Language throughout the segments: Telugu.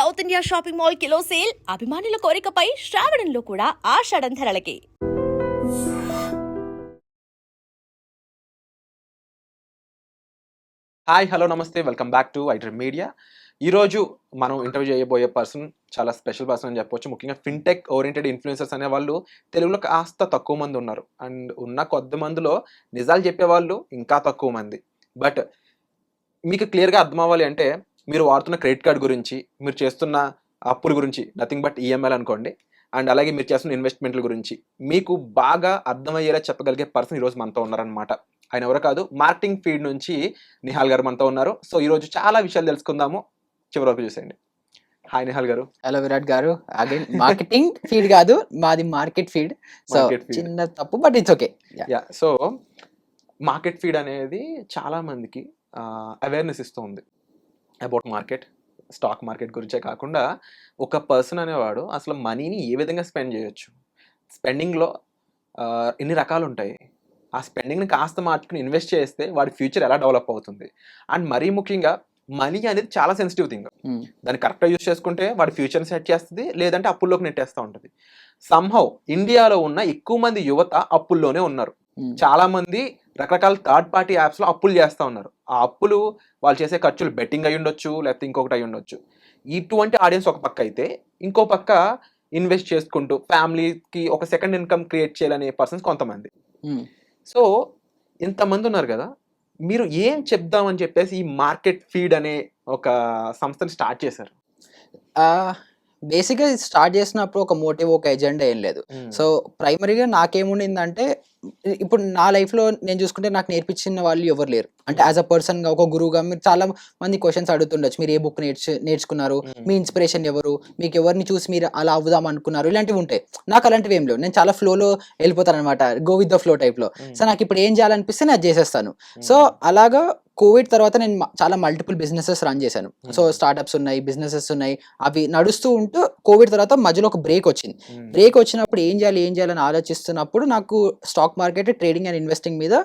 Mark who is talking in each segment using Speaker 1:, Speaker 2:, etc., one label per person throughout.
Speaker 1: South India shopping mall kilo sale అభిమానుల కోరికపై శ్రావణంలో కూడా ఆషాఢం ధరలకి.
Speaker 2: హాయ్ హలో నమస్తే welcome back to iDream media. ఈరోజు మనం ఇంటర్వ్యూ చేయబోయే పర్సన్ చాలా స్పెషల్ పర్సన్ అని చెప్పొచ్చు. ముఖ్యంగా ఫిన్టెక్ ఓరియంటెడ్ ఇన్ఫ్లుయెన్సర్స్ అనే వాళ్ళు తెలుగులో కాస్త తక్కువ మంది ఉన్నారు. అండ్ ఉన్న కొద్ది మందిలో నిజాలు చెప్పేవాళ్ళు ఇంకా తక్కువ మంది. బట్ మీకు క్లియర్గా అర్థం అవ్వాలి అంటే మీరు వాడుతున్న క్రెడిట్ కార్డ్ గురించి, మీరు చేస్తున్న అప్పుల గురించి, నథింగ్ బట్ ఈఎంఐలు అనుకోండి, అండ్ అలాగే మీరు చేస్తున్న ఇన్వెస్ట్మెంట్ల గురించి మీకు బాగా అర్థమయ్యేలా చెప్పగలిగే పర్సన్ ఈరోజు మనతో ఉన్నారనమాట. ఆయన ఎవరో కాదు, మార్కెటింగ్ ఫీల్డ్ నుంచి నిహాల్ గారు మనతో ఉన్నారు. సో ఈరోజు చాలా విషయాలు తెలుసుకుందాము, చివరి వరకు చూసేయండి. హాయ్ నిహాల్ గారు.
Speaker 3: హలో విరాట్ గారు. అగైన్ మార్కెటింగ్ ఫీడ్ కాదు, మాది మార్కెట్ ఫీడ్. సో చిన్న తప్పు, but it's okay.
Speaker 2: Yeah, so market feed అనేది చాలా మందికి అవేర్నెస్ ఇస్తూ ఉంది అబౌట్ మార్కెట్, స్టాక్ మార్కెట్ గురించే కాకుండా ఒక పర్సన్ అనేవాడు అసలు మనీని ఏ విధంగా స్పెండ్ చేయొచ్చు, స్పెండింగ్లో ఎన్ని రకాలు ఉంటాయి, ఆ స్పెండింగ్ని కాస్త మార్చుకుని ఇన్వెస్ట్ చేస్తే వాడి ఫ్యూచర్ ఎలా డెవలప్ అవుతుంది, అండ్ మరీ ముఖ్యంగా మనీ అనేది చాలా సెన్సిటివ్ థింగ్. దాన్ని కరెక్ట్గా యూజ్ చేసుకుంటే వాడి ఫ్యూచర్ని సెట్ చేస్తుంది, లేదంటే అప్పుల్లోకి నెట్టేస్తూ ఉంటుంది. సంహౌ ఇండియాలో ఉన్న ఎక్కువ మంది యువత అప్పుల్లోనే ఉన్నారు. చాలా మంది రకరకాల థర్డ్ పార్టీ యాప్స్లో అప్పులు చేస్తూ ఉన్నారు. ఆ అప్పులు వాళ్ళు చేసే ఖర్చులు బెట్టింగ్ అయి ఉండొచ్చు, లేకపోతే ఇంకొకటి అయి ఉండొచ్చు. ఇటువంటి ఆడియన్స్ ఒక పక్క అయితే, ఇంకో పక్క ఇన్వెస్ట్ చేసుకుంటూ ఫ్యామిలీకి ఒక సెకండ్ ఇన్కమ్ క్రియేట్ చేయాలనే పర్సన్స్ కొంతమంది. సో ఇంతమంది ఉన్నారు కదా, మీరు ఏం చెప్దామని చెప్పేసి ఈ మార్కెట్ ఫీడ్ అనే ఒక సంస్థని స్టార్ట్ చేశారు?
Speaker 3: బేసిక్గా స్టార్ట్ చేసినప్పుడు ఒక మోటివ్, ఒక ఎజెండా ఏం లేదు. సో ప్రైమరీగా నాకేముండిందంటే, ఇప్పుడు నా లైఫ్లో నేను చూసుకుంటే నాకు నేర్పించిన వాళ్ళు ఎవరు లేరు. అంటే యాజ్ అ పర్సన్గా, ఒక గురువుగా మీరు చాలా మంది క్వశ్చన్స్ అడుగుతుండొచ్చు. మీరు ఏ బుక్ నేర్చుకున్నారు, మీ ఇన్స్పిరేషన్ ఎవరు, మీకు ఎవరిని చూసి మీరు అలా అవుదాం అనుకున్నారు, ఇలాంటివి ఉంటాయి. నాకు అలాంటివి ఏం లేవు. నేను చాలా ఫ్లోలో వెళ్ళిపోతాను అనమాట, గో విత్ ద ఫ్లో టైప్లో. సో నాకు ఇప్పుడు ఏం చేయాలనిపిస్తే నేను అది చేసేస్తాను. సో అలాగా కోవిడ్ తర్వాత నేను చాలా మల్టిపుల్ బిజినెసెస్ రన్ చేశాను. సో స్టార్ట్అప్స్ ఉన్నాయి, బిజినెసెస్ ఉన్నాయి, అవి నడుస్తూ ఉంటూ కోవిడ్ తర్వాత మధ్యలో ఒక బ్రేక్ వచ్చింది. బ్రేక్ వచ్చినప్పుడు ఏం చేయాలని ఆలోచిస్తున్నప్పుడు నాకు stock market, trading and investing మీద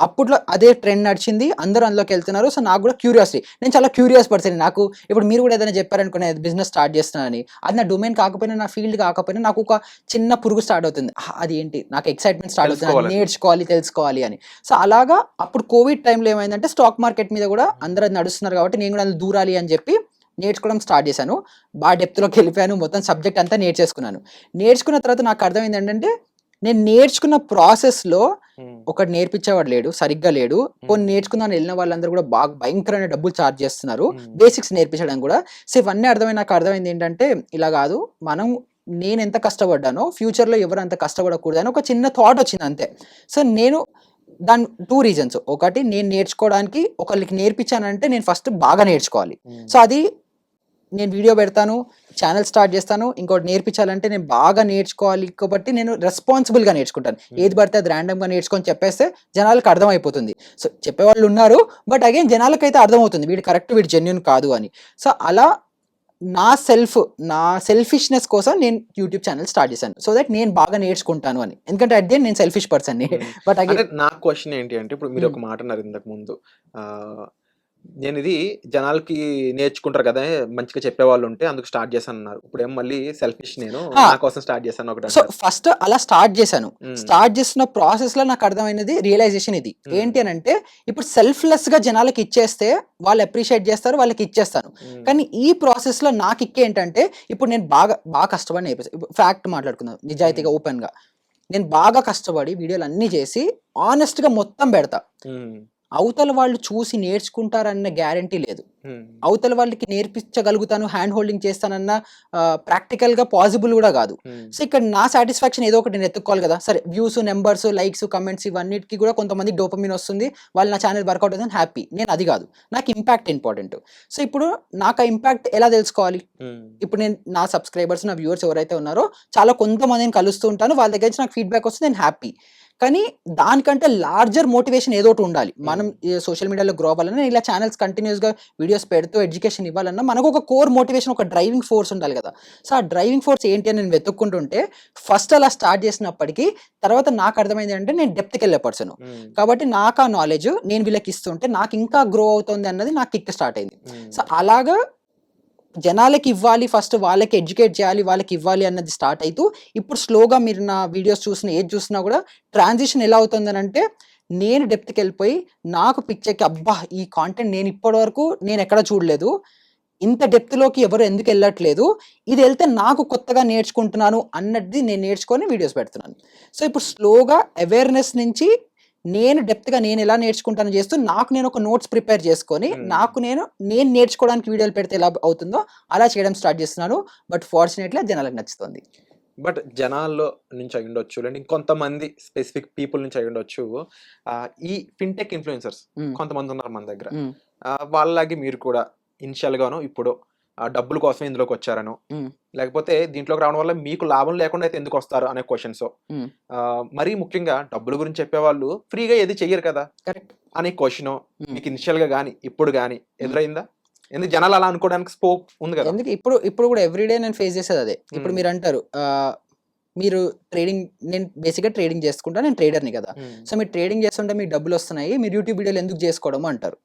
Speaker 3: అప్పట్లో అదే ట్రెండ్ నడిచింది, అందరూ అందులోకి వెళ్తున్నారు. సో నాకు కూడా క్యూరియాసిటీ, నేను చాలా క్యూరియస్ పర్సన్. నాకు ఇప్పుడు మీరు కూడా ఏదైనా చెప్పారనుకునే బిజినెస్ స్టార్ట్ చేస్తున్నానని, అది నా డొమైన్ కాకపోయినా, నా ఫీల్డ్ కాకపోయినా, నాకు ఒక చిన్న పురుగు స్టార్ట్ అవుతుంది. అది ఏంటి, నాకు ఎక్సైట్మెంట్ స్టార్ట్ అవుతుంది, నేర్చుకోవాలి, తెలుసుకోవాలి అని. సో అలాగా అప్పుడు కోవిడ్ టైంలో ఏమైందంటే, స్టాక్ మార్కెట్ మీద కూడా అందరూ అది నడుస్తున్నారు కాబట్టి నేను కూడా అందులో దూరాలి అని చెప్పి నేర్చుకోవడం స్టార్ట్ చేశాను. బాగా డెప్త్లోకి వెళ్ళిపోయాను, మొత్తం సబ్జెక్ట్ అంతా నేర్చేసుకున్నాను. నేర్చుకున్న తర్వాత నాకు అర్థమైంది ఏంటంటే, నేను నేర్చుకున్న ప్రాసెస్లో ఒకటి నేర్పించేవాడు లేడు, సరిగ్గా లేడు. కొన్ని నేర్చుకుందామని వెళ్ళిన వాళ్ళందరూ కూడా బాగా భయంకరమైన డబ్బులు ఛార్జ్ చేస్తున్నారు బేసిక్స్ నేర్పించడం కూడా. సో ఇవన్నీ నాకు అర్థమైంది ఏంటంటే, ఇలా కాదు, నేను ఎంత కష్టపడ్డానో ఫ్యూచర్లో ఎవరు అంత కష్టపడకూడదు అని ఒక చిన్న థాట్ వచ్చింది అంతే. సో నేను దాని 2 రీజన్స్. ఒకటి, నేను నేర్చుకోవడానికి ఒకరికి నేర్పించానంటే నేను ఫస్ట్ బాగా నేర్చుకోవాలి. సో అది నేను వీడియో పెడతాను, ఛానల్ స్టార్ట్ చేస్తాను. ఇంకోటి నేర్పించాలంటే నేను బాగా నేర్చుకోవాలి కాబట్టి నేను రెస్పాన్సిబుల్గా నేర్చుకుంటాను. ఏది పడితే అది ర్యాండమ్గా నేర్చుకొని చెప్పేస్తే జనాలకు అర్థమైపోతుంది. సో చెప్పేవాళ్ళు ఉన్నారు, బట్ అగైన్ జనాలకైతే అర్థమవుతుంది వీడు కరెక్ట్, వీడు జెన్యూన్ కాదు అని. సో అలా నా సెల్ఫిష్నెస్ కోసం నేను యూట్యూబ్ ఛానల్ స్టార్ట్ చేశాను, సో దట్ నేను బాగా నేర్చుకుంటాను అని. ఎందుకంటే అట్ ది నేను సెల్ఫిష్ పర్సన్. బట్ అగైన్
Speaker 2: నా క్వశ్చన్ ఏంటి అంటే, ఇప్పుడు మీరు ఒక మాట అన్నారు ఇంతకు ముందు, నేను ఇది జనాలకి నేర్చుకుంటారు కదా, మంచిగా చెప్పేవాళ్ళు ఉంటే అందుకు స్టార్ట్ చేశాను అన్నారు. ఇప్పుడు ఏం మళ్ళీ సెల్ఫిష్, నేను నా కోసం స్టార్ట్ చేశాను ఒకటి.
Speaker 3: సో ఫస్ట్ అలా స్టార్ట్ చేశాను. స్టార్ట్ చేస్తున్న ప్రాసెస్ లో నాకు అర్థమైనది రియలైజేషన్ ఇది ఏంటి అని అంటే, ఇప్పుడు సెల్ఫ్లెస్ గా జనాలకి ఇచ్చేస్తే వాళ్ళు అప్రిషియేట్ చేస్తారు, వాళ్ళకి ఇచ్చేస్తాను. కానీ ఈ ప్రాసెస్ లో నాకు ఇక్కే ఏంటంటే, ఇప్పుడు నేను బాగా కష్టపడి నేర్పిస్తాను. ఫ్యాక్ట్ మాట్లాడుకుందాం, నిజాయితీగా ఓపెన్ గా. నేను బాగా కష్టపడి వీడియోలు అన్ని చేసి ఆనెస్ట్ గా మొత్తం పెడతా. అవతల వాళ్ళు చూసి నేర్చుకుంటారన్న గ్యారంటీ లేదు. అవతల వాళ్ళకి నేర్పించగలుగుతాను, హ్యాండ్ హోల్డింగ్ చేస్తానన్న ప్రాక్టికల్ గా పాసిబుల్ కూడా కాదు. సో ఇక్కడ నా సాటిస్ఫాక్షన్ ఏదో ఒకటి నేను ఎత్తుక్కోవాలి కదా. సరే, వ్యూస్, నెంబర్స్, లైక్స్, కమెంట్స్ ఇవన్నిటికీ కూడా కొంతమంది డోపమిన్ వస్తుంది, వాళ్ళు నా ఛానల్ వర్కౌట్ అవుతుంది, హ్యాపీ. నేను అది కాదు, నాకు ఇంపాక్ట్ ఇంపార్టెంట్. సో ఇప్పుడు నాకు ఆ ఇంపాక్ట్ ఎలా తెలుసుకోవాలి? ఇప్పుడు నేను నా సబ్స్క్రైబర్స్, నా వ్యూవర్స్ ఎవరైతే ఉన్నారో చాలా కొంతమందిని కలుస్తూ ఉంటాను, వాళ్ళ దగ్గర నుంచి నాకు ఫీడ్బ్యాక్ వస్తుంది, నేను హ్యాపీ. కానీ దానికంటే లార్జర్ మోటివేషన్ ఏదో ఒకటి ఉండాలి. మనం సోషల్ మీడియాలో గ్రో అవ్వాలన్నా, ఇలా ఛానల్స్ కంటిన్యూస్గా వీడియోస్ పెడుతూ ఎడ్యుకేషన్ ఇవ్వాలన్నా మనకు ఒక కోర్ మోటివేషన్, ఒక డ్రైవింగ్ ఫోర్స్ ఉండాలి కదా. సో ఆ డ్రైవింగ్ ఫోర్స్ ఏంటి అని నేను వెతుక్కుంటుంటే, ఫస్ట్ అలా స్టార్ట్ చేసినప్పటికీ తర్వాత నాకు అర్థమైంది అంటే, నేను డెప్త్కి వెళ్ళే పర్సన్ కాబట్టి నాకు ఆ నాలెడ్జ్ నేను వీళ్ళకి ఇస్తుంటే నాకు ఇంకా గ్రో అవుతుంది అన్నది నాకు కిక్ స్టార్ట్ అయింది. సో అలాగా జనాలకి ఇవ్వాలి, ఫస్ట్ వాళ్ళకి ఎడ్యుకేట్ చేయాలి, వాళ్ళకి ఇవ్వాలి అన్నది స్టార్ట్ అవుతూ ఇప్పుడు స్లోగా మీరు నా వీడియోస్ చూసిన ఏది చూసినా కూడా ట్రాన్సిషన్ ఎలా అవుతుందని అంటే నేను డెప్త్కి వెళ్ళిపోయి నాకు పిక్చర్కి అబ్బా ఈ కాంటెంట్ నేను ఇప్పటి వరకు నేను ఎక్కడ చూడలేదు, ఇంత డెప్త్లోకి ఎవరు ఎందుకు వెళ్ళట్లేదు, ఇది వెళ్తే నాకు కొత్తగా నేర్చుకుంటున్నాను అన్నది నేను నేర్చుకొని వీడియోస్ పెడుతున్నాను. సో ఇప్పుడు స్లోగా అవేర్నెస్ నుంచి నేను డెప్త్గా నేను ఎలా నేర్చుకుంటాను చేస్తూ నాకు నేను ఒక నోట్స్ ప్రిపేర్ చేసుకొని నాకు నేను నేర్చుకోవడానికి వీడియోలు పెడితే ఎలా అవుతుందో అలా చేయడం స్టార్ట్ చేస్తున్నాను. బట్ ఫార్చునేట్లీ జనాలకు నచ్చుతుంది.
Speaker 2: బట్ జనాల్లో నుంచి అయి ఉండొచ్చు, లేదంటే ఇంకొంతమంది స్పెసిఫిక్ పీపుల్ నుంచి అయి ఉండొచ్చు. ఈ ఫిన్టెక్ ఇన్ఫ్లుయెన్సర్స్ కొంతమంది ఉన్నారు మన దగ్గర. వాళ్ళలాగే మీరు కూడా ఇనిషియల్ గాను ఇప్పుడు డబ్బుల కోసం ఇందులోకి వచ్చారను, లేకపోతే దీంట్లోకి రావడం వల్ల మీకు లాభం లేకుండా అయితే ఎందుకు వస్తారు అనే క్వశ్చన్స్, మరీ ముఖ్యంగా డబ్బుల గురించి చెప్పేవాళ్ళు ఫ్రీగా ఏది చెయ్యరు కదా
Speaker 3: కరెక్ట్
Speaker 2: అనే క్వశ్చన్ మీకు ఇనిషియల్ గా గానీ ఇప్పుడు గానీ ఎదురైందా? ఎందుకు జనాలు అలా అనుకోవడానికి స్కోప్ ఉంది కదా?
Speaker 3: ఎందుకు ఇప్పుడు కూడా ఎవ్రీడే నేను ఫేస్ చేసేది అదే. ఇప్పుడు మీరు అంటారు మీరు ట్రేడింగ్, నేను బేసిక్గా ట్రేడింగ్ చేసుకుంటా, నేను ట్రేడర్ని కదా. సో మీరు ట్రేడింగ్ చేస్తుంటే మీకు డబ్బులు వస్తున్నాయి, మీరు యూట్యూబ్ వీడియోలు ఎందుకు చేసుకోవడం అంటారు.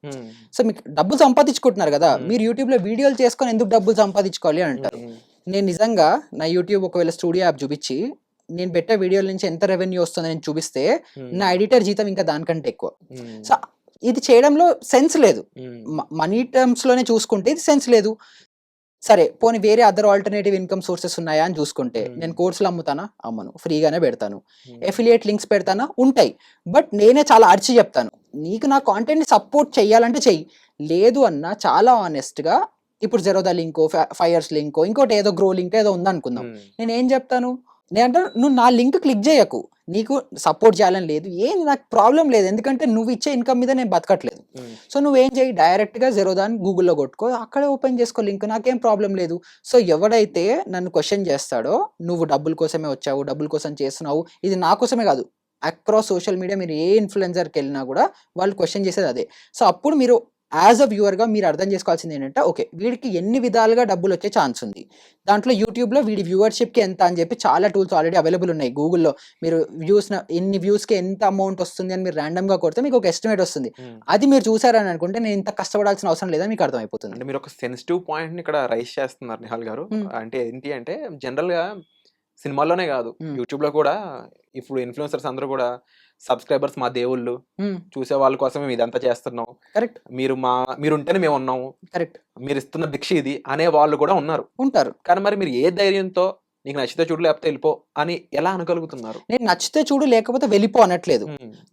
Speaker 3: సో మీకు డబ్బులు సంపాదించుకుంటున్నారు కదా, మీరు యూట్యూబ్లో వీడియోలు చేసుకొని ఎందుకు డబ్బులు సంపాదించుకోవాలి అని అంటారు. నేను నిజంగా నా యూట్యూబ్ ఒకవేళ స్టూడియో యాప్ చూపించి నేను పెట్టే వీడియోల నుంచి ఎంత రెవెన్యూ వస్తుందో నేను చూపిస్తే నా ఎడిటర్ జీతం ఇంకా దానికంటే ఎక్కువ. సో ఇది చేయడంలో సెన్స్ లేదు. మనీ టర్మ్స్ లోనే చూసుకుంటే ఇది సెన్స్ లేదు. సరే పోనీ వేరే అదర్ ఆల్టర్నేటివ్ ఇన్కమ్ సోర్సెస్ ఉన్నాయా అని చూసుకుంటే నేను కోర్సులు అమ్ముతానా? అమ్మను, ఫ్రీగానే పెడతాను. ఎఫిలియేట్ లింక్స్ పెడతానా? ఉంటాయి. బట్ నేనే చాలా అరిచి చెప్తాను, నీకు నా కాంటెంట్ని సపోర్ట్ చెయ్యాలంటే చెయ్యి, లేదు అన్న చాలా ఆనెస్ట్గా ఇప్పుడు జెరోదా లింకో, ఫైర్స్ లింకో, ఇంకోటి ఏదో గ్రో లింక్ ఏదో ఉందనుకుందాం, నేను ఏం చెప్తాను, నేనంటే నువ్వు నా లింక్ క్లిక్ చేయకు, నీకు సపోర్ట్ చేయాలని లేదు, ఏం నాకు ప్రాబ్లం లేదు, ఎందుకంటే నువ్వు ఇచ్చే ఇన్కమ్ మీద నేను బతకట్లేదు. సో నువ్వేం చేయి, డైరెక్ట్గా జెరోదాని గూగుల్లో కొట్టుకో, అక్కడే ఓపెన్ చేసుకో లింక్, నాకేం ప్రాబ్లం లేదు. సో ఎవడైతే నన్ను క్వశ్చన్ చేస్తాడో నువ్వు డబ్బుల కోసమే వచ్చావు, డబ్బుల కోసం చేస్తున్నావు, ఇది నా కోసమే కాదు, అక్రాస్ సోషల్ మీడియా మీరు ఏ ఇన్ఫ్లుయెన్సర్కి వెళ్ళినా కూడా వాళ్ళు క్వశ్చన్ చేసేది అదే. సో అప్పుడు మీరు యాజ్ అ వ్యూవర్గా మీరు అర్థం చేసుకోవాల్సింది ఏంటంటే, ఓకే వీడికి ఎన్ని విధాలుగా డబ్బులు వచ్చే ఛాన్స్ ఉంది, దాంట్లో యూట్యూబ్లో వీడి వ్యూవర్షిప్కి ఎంత అని చెప్పి చాలా టూల్స్ ఆల్రెడీ అవైలబుల్ ఉన్నాయి. గూగుల్లో మీరు ఎన్ని వ్యూస్కి ఎంత అమౌంట్ వస్తుంది అని మీరు ర్యాండమ్గా కొడితే మీకు ఒక ఎస్టిమేట్ వస్తుంది. అది మీరు చూసారని అనుకుంటే నేను ఇంత కష్టపడాల్సిన అవసరం లేదని మీకు అర్థమైపోతుంది.
Speaker 2: అంటే మీరు ఒక సెన్సిటివ్ పాయింట్ని ఇక్కడ రైజ్ చేస్తున్నారు నిహాల్ గారు. అంటే ఏంటి అంటే జనరల్గా సినిమాల్లోనే కాదు, యూట్యూబ్లో కూడా ఇప్పుడు ఇన్ఫ్లుయెన్సర్స్ అందరూ కూడా సబ్స్క్రైబర్స్ మా దేవుళ్ళు, చూసే వాళ్ళ కోసమే మేము ఇదంతా చేస్తున్నాం,
Speaker 3: కరెక్ట్,
Speaker 2: మీరు ఉంటేనే మేము ఉన్నాము, కరెక్ట్, మీరు ఇస్తున్న భిక్ష ఇది అనే వాళ్ళు కూడా ఉంటారు. కానీ మరి మీరు ఏ ధైర్యంతో నీకు నచ్చితే చూడు లేకపోతే వెళ్ళిపో అని ఎలా అనగలుగుతున్నారు?
Speaker 3: నేను నచ్చితే చూడు లేకపోతే వెళ్ళిపో అనట్లేదు,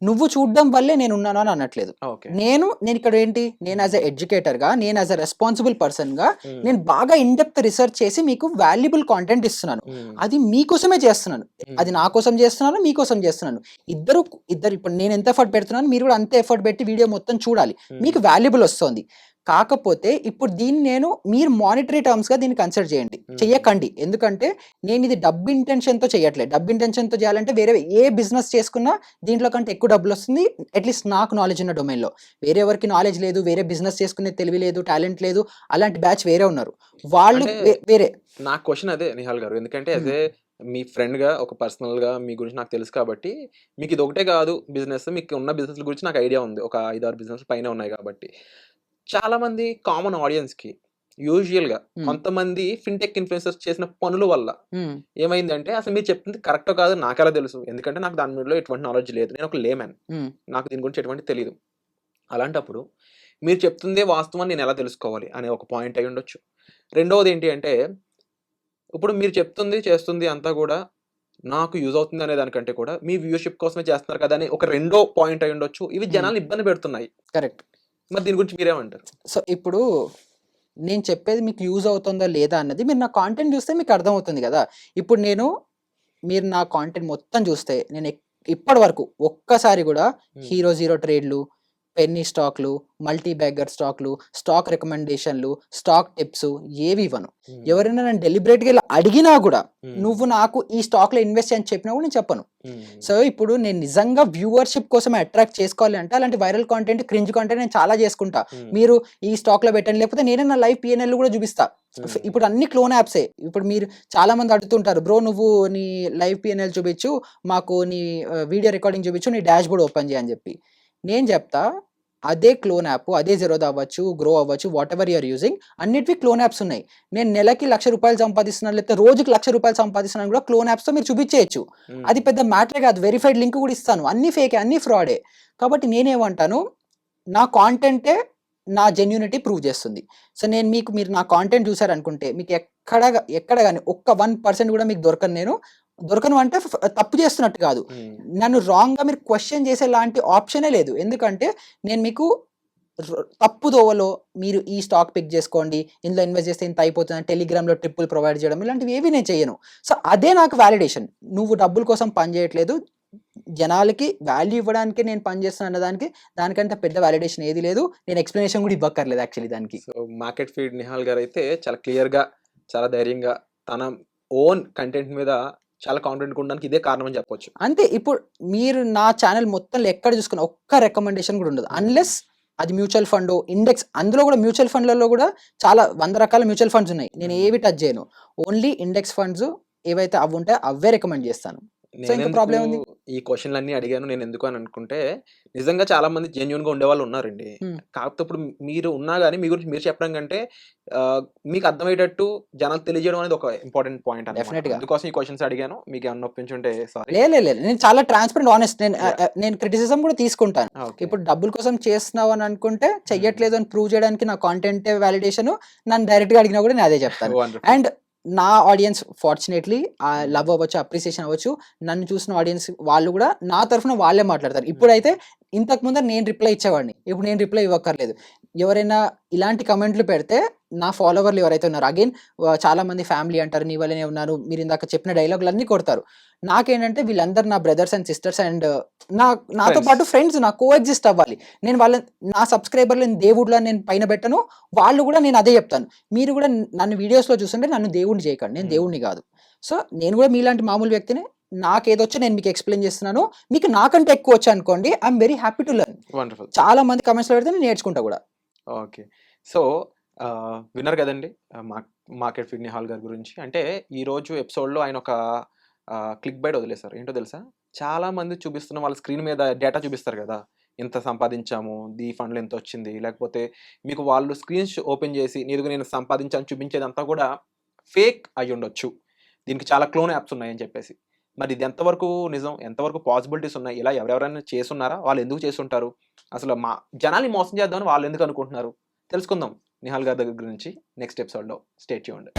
Speaker 3: నువ్వు చూడడం వల్లే నేను ఉన్నాను అని అనట్లేదు. నేను ఇక్కడ ఏంటి, నేను యాజ్ ఎ ఎడ్యుకేటర్ గా, నేను యాజ్ ఎ రెస్పాన్సిబుల్ పర్సన్ గా నేను బాగా ఇన్ డెప్త్ రీసెర్చ్ చేసి మీకు వాల్యుబుల్ కాంటెంట్ ఇస్తున్నాను. అది మీకోసమే చేస్తున్నాను, అది నా కోసం చేస్తున్నాను, మీకోసం చేస్తున్నాను. ఇద్దరు ఇప్పుడు నేను ఎంత ఎఫర్ట్ పెడుతున్నాను, మీరు కూడా అంతే ఎఫర్ట్ పెట్టి వీడియో మొత్తం చూడాలి, మీకు వాల్యుబుల్ వస్తుంది. కాకపోతే ఇప్పుడు దీన్ని మీరు మానిటరీ టర్మ్స్ గా దీన్ని కన్సిడర్ చెయ్యకండి, ఎందుకంటే నేను ఇది డబ్బు ఇంటెన్షన్తో చేయట్లేదు. డబ్బు ఇంటెన్షన్తో చేయాలంటే వేరే ఏ బిజినెస్ చేసుకున్నా దీంట్లో కంటే ఎక్కువ డబ్బులు వస్తుంది, అట్లీస్ట్ నాకు నాలెడ్జ్ ఉన్న డొమైన్లో. వేరే ఎవరికి నాలెడ్జ్ లేదు, వేరే బిజినెస్ చేసుకునే తెలివి లేదు, టాలెంట్ లేదు, అలాంటి బ్యాచ్ వేరే ఉన్నారు, వాళ్ళు వేరే.
Speaker 2: నా క్వశ్చన్ అదే నిహాల్ గారు, ఎందుకంటే అదే మీ ఫ్రెండ్గా ఒక పర్సనల్గా మీ గురించి నాకు తెలుసు కాబట్టి, మీకు ఇది ఒకటే కాదు బిజినెస్, మీకు ఉన్న బిజినెస్ గురించి నాకు ఐడియా ఉంది, ఒక 5-6 బిజినెస్ పైన ఉన్నాయి కాబట్టి. చాలా మంది కామన్ ఆడియన్స్ కి యూజువల్ గా కొంతమంది ఫిన్టెక్ ఇన్ఫ్లుయెన్సర్స్ చేసిన పనుల వల్ల ఏమైందంటే, అసలు మీరు చెప్తుంది కరెక్టో కాదు నాకెలా తెలుసు, ఎందుకంటే నాకు దాని మీద ఎటువంటి నాలెడ్జ్ లేదు, నేను ఒక లేమన్, నాకు దీని గురించి ఎటువంటి తెలియదు. అలాంటప్పుడు మీరు చెప్తుందే వాస్తవం నేను ఎలా తెలుసుకోవాలి అనే ఒక పాయింట్ అయి ఉండొచ్చు. రెండవది ఏంటి అంటే, ఇప్పుడు మీరు చెప్తుంది చేస్తుంది అంతా కూడా నాకు యూజ్ అవుతుంది అనే దానికంటే కూడా మీ వ్యూషిప్ కోసమే చేస్తున్నారు కదా అని ఒక రెండో పాయింట్ అయి ఉండొచ్చు. ఇవి జనాలు ఇబ్బంది పెడుతున్నాయి.
Speaker 3: కరెక్ట్.
Speaker 2: మరి దీని గురించి మీరేమంటారు?
Speaker 3: సో ఇప్పుడు నేను చెప్పేది మీకు యూజ్ అవుతుందా లేదా అన్నది మీరు నా కాంటెంట్ చూస్తే మీకు అర్థమవుతుంది కదా. ఇప్పుడు మీరు నా కాంటెంట్ మొత్తం చూస్తే నేను ఇప్పటి వరకు ఒక్కసారి కూడా హీరో జీరో ట్రేడ్లు, పెన్నీ స్టాక్లు, మల్టీ బ్యాగర్ స్టాక్లు, స్టాక్ రికమెండేషన్లు, స్టాక్ టిప్స్ ఏవి ఇవ్వను. ఎవరైనా నన్ను డెలిబరేట్గా ఇలా అడిగినా కూడా నువ్వు నాకు ఈ స్టాక్లో ఇన్వెస్ట్ అని చెప్పినా కూడా నేను చెప్పను. సో ఇప్పుడు నేను నిజంగా వ్యూవర్షిప్ కోసం అట్రాక్ట్ చేసుకోవాలి అంటే అలాంటి వైరల్ కాంటెంట్, క్రింజ్ కాంటెంట్ నేను చాలా చేసుకుంటా. మీరు ఈ స్టాక్లో పెట్టండి, లేకపోతే నేనే నా లైవ్ పిఎన్ఎల్ కూడా చూపిస్తా. ఇప్పుడు అన్ని క్లోన్ యాప్సే. ఇప్పుడు మీరు చాలా మంది అడుగుతుంటారు, బ్రో నువ్వు నీ లైవ్ పిఎన్ఎల్ చూపించు, మాకు నీ వీడియో రికార్డింగ్ చూపించు, నీ డాష్ బోర్డ్ ఓపెన్ చేయని చెప్పి. నేను చెప్తా, అదే క్లోన్ యాప్, అదే జెరోదా అవ్వచ్చు, గ్రో అవ్వచ్చు, వాట్ ఎవర్ యూఆర్ యూజింగ్, అన్నిటివి క్లోన్ యాప్స్ ఉన్నాయి. నేను నెలకి ₹1,00,000 సంపాదిస్తున్నాను, లేకపోతే రోజుకి ₹1,00,000 సంపాదిస్తున్నాను కూడా క్లోన్ యాప్స్తో మీరు చూపించేయచ్చు. అది పెద్ద మ్యాటరే కాదు. వెరిఫైడ్ లింక్ కూడా ఇస్తాను. అన్ని ఫేకే, అన్ని ఫ్రాడే. కాబట్టి నేనేమంటాను, నా కాంటెంటే నా జెన్యూనిటీ ప్రూవ్ చేస్తుంది. సో నేను మీరు నా కాంటెంట్ చూసారనుకుంటే మీకు ఎక్కడ కానీ ఒక్క 1% కూడా మీకు దొరకను అంటే తప్పు చేస్తున్నట్టు కాదు. నన్ను రాంగ్గా మీరు క్వశ్చన్ చేసే లాంటి ఆప్షనే లేదు. ఎందుకంటే నేను మీకు తప్పు దోవలో మీరు ఈ స్టాక్ పిక్ చేసుకోండి, ఇందులో ఇన్వెస్ట్ చేస్తే ఇంత అయిపోతుంది, టెలిగ్రామ్లో ట్రిప్పులు ప్రొవైడ్ చేయడం, ఇలాంటివి ఏవి నేను చేయను. సో అదే నాకు వ్యాలిడేషన్. నువ్వు డబ్బుల కోసం పని చేయట్లేదు, జనాలకి వాల్యూ ఇవ్వడానికి నేను పని చేస్తాను అన్నదానికి దానికంటే పెద్ద వ్యాలిడేషన్ ఏది లేదు. నేను ఎక్స్ప్లెనేషన్ కూడా ఇవ్వక్కర్లేదు యాక్చువల్లీ దానికి.
Speaker 2: సో మార్కెట్ ఫీడ్ నిహాల్ గారు అయితే చాలా క్లియర్గా, చాలా ధైర్యంగా తన ఓన్ కంటెంట్ మీద చాలా కాన్ఫిడెంట్ ఉండడానికి ఇదే కారణం అని చెప్పొచ్చు.
Speaker 3: అంతే. ఇప్పుడు మీరు నా ఛానల్ మొత్తంలో ఎక్కడ చూసుకున్న ఒక్క రికమెండేషన్ కూడా ఉండదు, అన్లెస్ అది మ్యూచువల్ ఫండ్, ఇండెక్స్. అందులో కూడా మ్యూచువల్ ఫండ్లలో కూడా చాలా 100 రకాల మ్యూచువల్ ఫండ్స్ ఉన్నాయి. నేను ఏవి టచ్ చేయను. ఓన్లీ ఇండెక్స్ ఫండ్స్ ఏవైతే అవి ఉంటాయో అవే రికమెండ్ చేస్తాను. సో ఇంకా ప్రాబ్లం ఉంది.
Speaker 2: ఈ క్వశ్చన్లు అన్ని అడిగాను నేను ఎందుకు అని అనుకుంటే, నిజంగా చాలా మంది జెన్యున్ గా ఉండేవాళ్ళు ఉన్నారండి. కాకపోతే ఇప్పుడు మీరు ఉన్నా కానీ మీ గురించి మీరు చెప్పడం కంటే మీకు అర్థమయ్యేటట్టు జనాలు తెలియజేయడం అనేది ఒక ఇంపార్టెంట్ పాయింట్.
Speaker 3: Definitely గా.
Speaker 2: అందుకోసం ఈ క్వశ్చన్స్ అడిగాను. మీకు ఏమన్నా ఒప్పించుంటే సారీ.
Speaker 3: లేదు, నేను చాలా ట్రాన్స్పరెంట్, ఆనెస్ట్. నేను క్రిటిసిజం కూడా తీసుకుంటాను.
Speaker 2: ఓకే.
Speaker 3: ఇప్పుడు డబ్బుల కోసం చేస్తున్నావు అని అనుకుంటే చెయ్యట్లేదు అని ప్రూవ్ చేయడానికి నా కాంటెంట్ వ్యాలిడేషన్. నన్ను డైరెక్ట్ గా అడిగినా కూడా నేను అదే చెప్తాను.
Speaker 2: Wonderful.
Speaker 3: అండ్ నా ఆడియన్స్ ఫార్చునేట్లీ లవ్ అవ్వచ్చు, అప్రిసియేషన్ అవ్వచ్చు, నన్ను చూసిన ఆడియన్స్ వాళ్ళు కూడా నా తరఫున వాళ్ళే మాట్లాడతారు. ఇప్పుడైతే ఇంతకు ముందర నేను రిప్లై ఇచ్చేవాడిని, ఇప్పుడు నేను రిప్లై ఇవ్వక్కర్లేదు. ఎవరైనా ఇలాంటి కమెంట్లు పెడితే నా ఫాలోవర్లు ఎవరైతే ఉన్నారు, అగైన్ చాలా మంది ఫ్యామిలీ అంటారు, నీ వల్లనే ఉన్నారు, మీరు ఇందాక చెప్పిన డైలాగులు అన్నీ కొడతారు. నాకేంటంటే వీళ్ళందరూ నా బ్రదర్స్ అండ్ సిస్టర్స్ అండ్ నాతో పాటు ఫ్రెండ్స్, నా కో ఎగ్జిస్ట్ అవ్వాలి. నేను నా సబ్స్క్రైబర్లను దేవుళ్ళ నేను పైన పెట్టను, వాళ్ళు కూడా నేను అదే చెప్తాను. మీరు కూడా నన్ను వీడియోస్లో చూస్తుంటే నన్ను దేవుడిని చేయకండి, నేను దేవుడిని కాదు. సో నేను కూడా మీలాంటి మామూలు వ్యక్తిని. నాకేదొచ్చో నేను మీకు ఎక్స్ప్లెయిన్ చేస్తున్నాను. మీకు నాకంటే ఎక్కువ వచ్చి అనుకోండి, I'm very happy to learn.
Speaker 2: Wonderful.
Speaker 3: చాలా మంది కమెంట్స్లో పెడితే నేను నేర్చుకుంటా కూడా.
Speaker 2: ఓకే. సో విన్నారు కదండి మార్కెట్ ఫీడ్ నిహాల్ గారి గురించి. అంటే ఈరోజు ఎపిసోడ్లో ఆయన ఒక క్లిక్ బైట్ వదిలేశారు. ఏంటో తెలుసా, చాలా మంది చూపిస్తున్న వాళ్ళ స్క్రీన్ మీద డేటా చూపిస్తారు కదా, ఎంత సంపాదించాము, ఈ ఫండ్లో ఎంత వచ్చింది, లేకపోతే మీకు వాళ్ళు స్క్రీన్స్ ఓపెన్ చేసి నేను సంపాదించాను చూపించేదంతా కూడా ఫేక్ అయి ఉండొచ్చు, దీనికి చాలా క్లోన్ యాప్స్ ఉన్నాయని చెప్పేసి. మరి ఇది ఎంతవరకు నిజం, ఎంతవరకు పాసిబిలిటీస్ ఉన్నాయి, ఇలా ఎవరెవరైనా చేస్తున్నారా, వాళ్ళు ఎందుకు చేస్తుంటారు, అసలు జనాల్ని మోసం చేద్దామని వాళ్ళు ఎందుకు అనుకుంటున్నారు, తెలుసుకుందాం నిహాల్ గారి దగ్గర నుంచి నెక్స్ట్ ఎపిసోడ్లో. Stay tuned.